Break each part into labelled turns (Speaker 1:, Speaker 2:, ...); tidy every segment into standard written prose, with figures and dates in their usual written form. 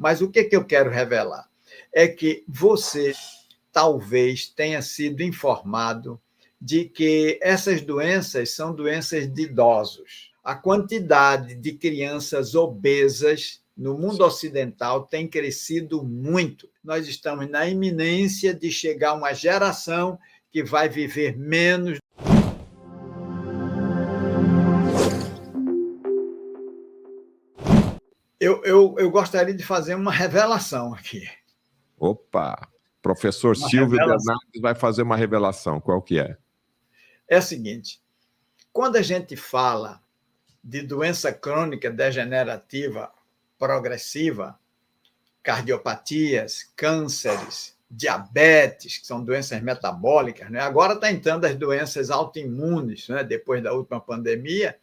Speaker 1: Mas o que eu quero revelar? É que você talvez tenha sido informado de que essas doenças são doenças de idosos. A quantidade de crianças obesas no mundo ocidental tem crescido muito. Nós estamos na iminência de chegar a uma geração que vai viver menos. Eu gostaria de fazer uma revelação aqui.
Speaker 2: Opa! Professor Silvio Bernardes vai fazer uma revelação. Qual que é?
Speaker 1: É o seguinte, quando a gente fala de doença crônica degenerativa progressiva, cardiopatias, cânceres, diabetes, que são doenças metabólicas, né? Agora está entrando as doenças autoimunes, né? Depois da última pandemia,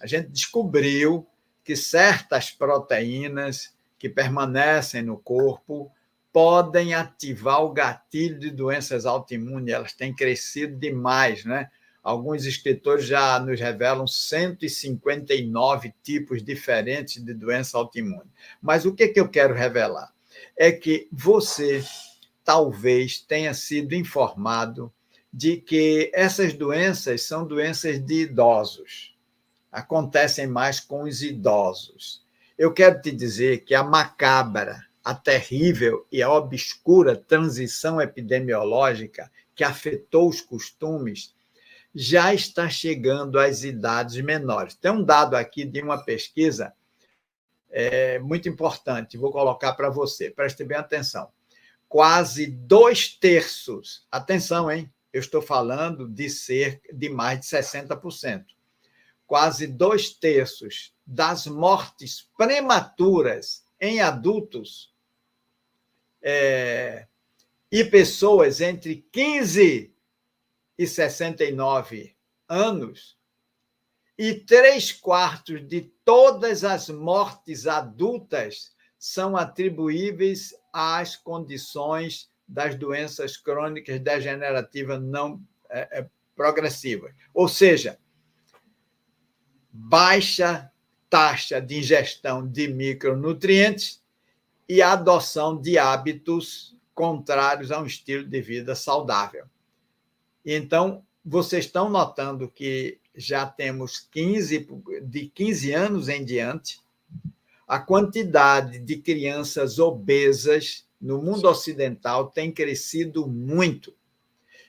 Speaker 1: a gente descobriu que certas proteínas que permanecem no corpo podem ativar o gatilho de doenças autoimunes, elas têm crescido demais, né? Alguns escritores já nos revelam 159 tipos diferentes de doença autoimune. Mas o que eu quero revelar? É que você talvez tenha sido informado de que essas doenças são doenças de idosos. Acontecem mais com os idosos. Eu quero te dizer que a macabra, a terrível e a obscura transição epidemiológica que afetou os costumes já está chegando às idades menores. Tem um dado aqui de uma pesquisa muito importante, vou colocar para você, preste bem atenção. Quase 2/3, atenção, hein? Eu estou falando de mais de 60%. Quase 2/3 das mortes prematuras em adultos e pessoas entre 15 e 69 anos, e 3/4 de todas as mortes adultas são atribuíveis às condições das doenças crônicas degenerativas não progressivas. Ou seja, baixa taxa de ingestão de micronutrientes e adoção de hábitos contrários a um estilo de vida saudável. Então, vocês estão notando que já temos de 15 anos em diante, a quantidade de crianças obesas no mundo ocidental tem crescido muito.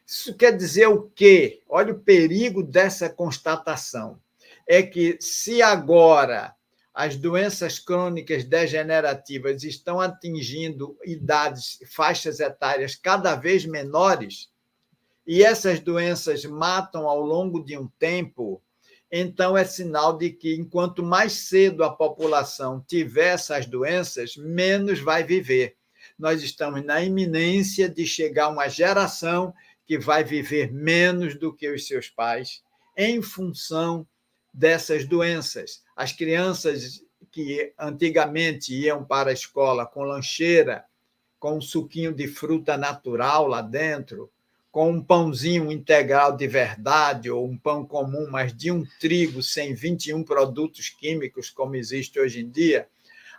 Speaker 1: Isso quer dizer o quê? Olha o perigo dessa constatação. É que se agora as doenças crônicas degenerativas estão atingindo faixas etárias cada vez menores, e essas doenças matam ao longo de um tempo, então é sinal de que, enquanto mais cedo a população tiver essas doenças, menos vai viver. Nós estamos na iminência de chegar a uma geração que vai viver menos do que os seus pais, em função dessas doenças. As crianças que antigamente iam para a escola com lancheira, com um suquinho de fruta natural lá dentro, com um pãozinho integral de verdade, ou um pão comum, mas de um trigo sem 21 produtos químicos, como existe hoje em dia,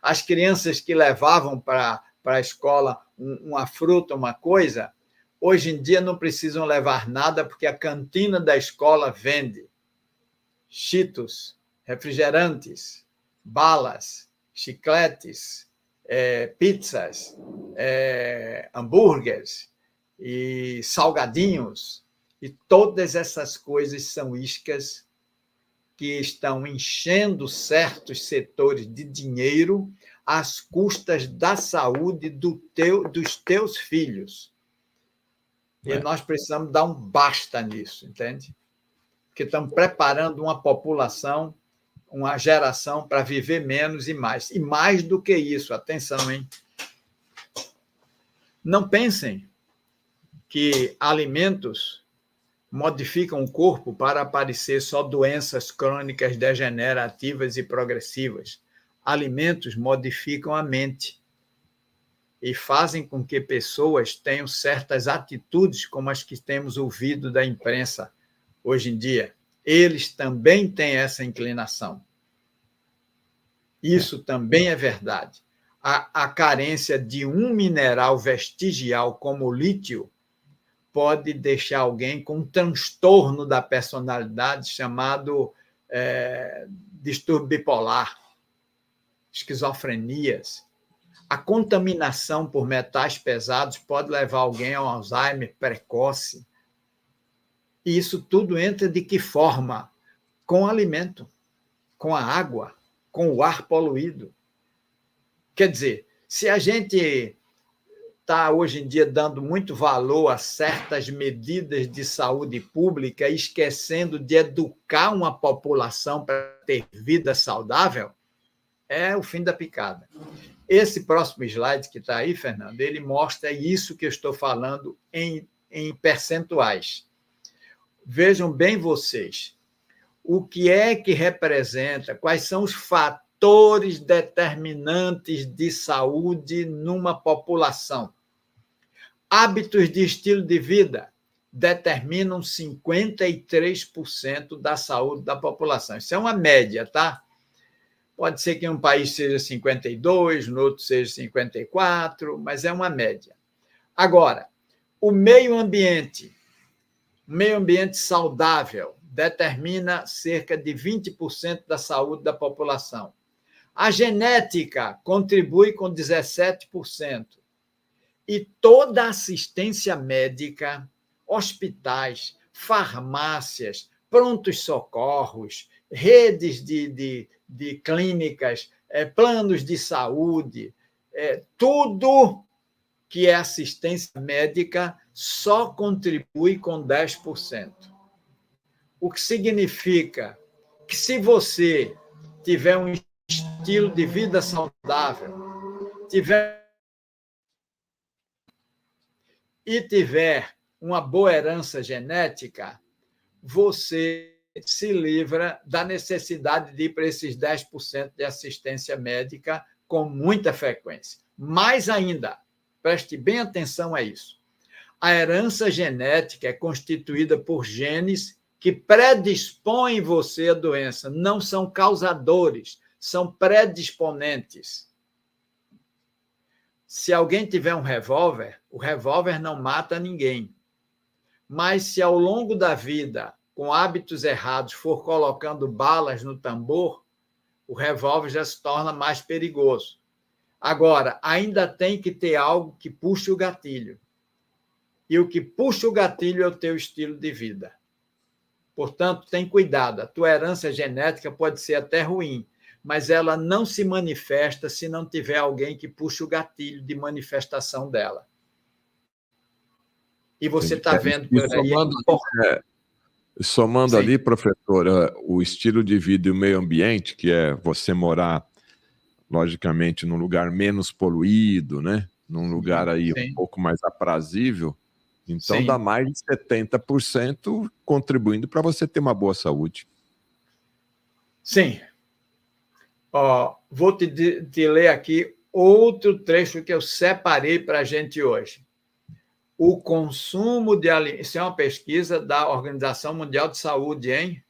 Speaker 1: as crianças que levavam para a escola uma fruta, uma coisa, hoje em dia não precisam levar nada, porque a cantina da escola vende Cheetos, refrigerantes, balas, chicletes, pizzas, hambúrgueres e salgadinhos, e todas essas coisas são iscas que estão enchendo certos setores de dinheiro às custas da saúde dos teus filhos. E nós precisamos dar um basta nisso, entende? Porque estamos preparando uma população, uma geração para viver menos e mais. E mais do que isso, atenção, hein? Não pensem que alimentos modificam o corpo para aparecer só doenças crônicas degenerativas e progressivas. Alimentos modificam a mente e fazem com que pessoas tenham certas atitudes, como as que temos ouvido da imprensa hoje em dia. Eles também têm essa inclinação. Isso também é verdade. a carência de um mineral vestigial como o lítio pode deixar alguém com um transtorno da personalidade chamado distúrbio bipolar, esquizofrenias. A contaminação por metais pesados pode levar alguém a um Alzheimer precoce. E isso tudo entra de que forma? Com o alimento, com a água, com o ar poluído. Quer dizer, se a gente está hoje em dia dando muito valor a certas medidas de saúde pública, esquecendo de educar uma população para ter vida saudável, é o fim da picada. Esse próximo slide que está aí, Fernando, ele mostra isso que eu estou falando em percentuais. Vejam bem vocês, o que é que representa, quais são os fatores determinantes de saúde numa população. Hábitos de estilo de vida determinam 53% da saúde da população. Isso é uma média, tá? Pode ser que em um país seja 52%, no outro seja 54%, mas é uma média. Agora, o meio ambiente saudável determina cerca de 20% da saúde da população. A genética contribui com 17%. E toda a assistência médica, hospitais, farmácias, prontos socorros, redes de clínicas, planos de saúde, tudo que é assistência médica só contribui com 10%. O que significa que se você tiver um estilo de vida saudável, tiver uma boa herança genética, você se livra da necessidade de ir para esses 10% de assistência médica com muita frequência. Mais ainda, preste bem atenção a isso. A herança genética é constituída por genes que predispõem você à doença, não são causadores, são predisponentes. Se alguém tiver um revólver, o revólver não mata ninguém. Mas se ao longo da vida, com hábitos errados, for colocando balas no tambor, o revólver já se torna mais perigoso. Agora, ainda tem que ter algo que puxe o gatilho. E o que puxa o gatilho é o teu estilo de vida. Portanto, tem cuidado. A tua herança genética pode ser até ruim, mas ela não se manifesta se não tiver alguém que puxe o gatilho de manifestação dela. E você está vendo por aí...
Speaker 2: Somando ali, professora, o estilo de vida e o meio ambiente, que é você morar, logicamente, num lugar menos poluído, né? Num lugar aí um pouco mais aprazível, então dá mais de 70% contribuindo para você ter uma boa saúde.
Speaker 1: Sim. Vou te ler aqui outro trecho que eu separei para a gente hoje. O consumo de alimentos... Isso é uma pesquisa da Organização Mundial de Saúde, hein?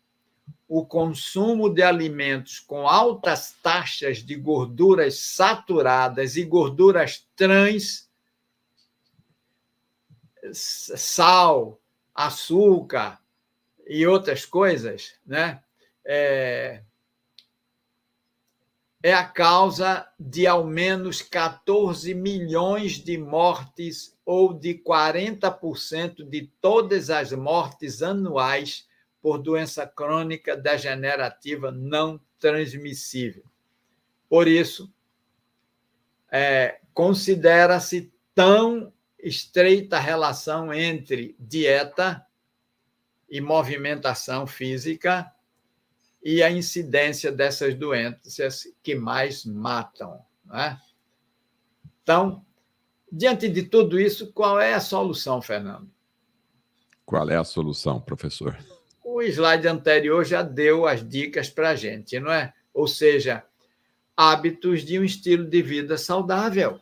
Speaker 1: O consumo de alimentos com altas taxas de gorduras saturadas e gorduras trans, sal, açúcar e outras coisas, né? É a causa de ao menos 14 milhões de mortes ou de 40% de todas as mortes anuais por doença crônica degenerativa não transmissível. Por isso, considera-se tão estreita a relação entre dieta e movimentação física e a incidência dessas doenças que mais matam. Não é? Então, diante de tudo isso, qual é a solução, Fernando?
Speaker 2: Qual é a solução, professor?
Speaker 1: O slide anterior já deu as dicas para a gente, não é? Ou seja, hábitos de um estilo de vida saudável.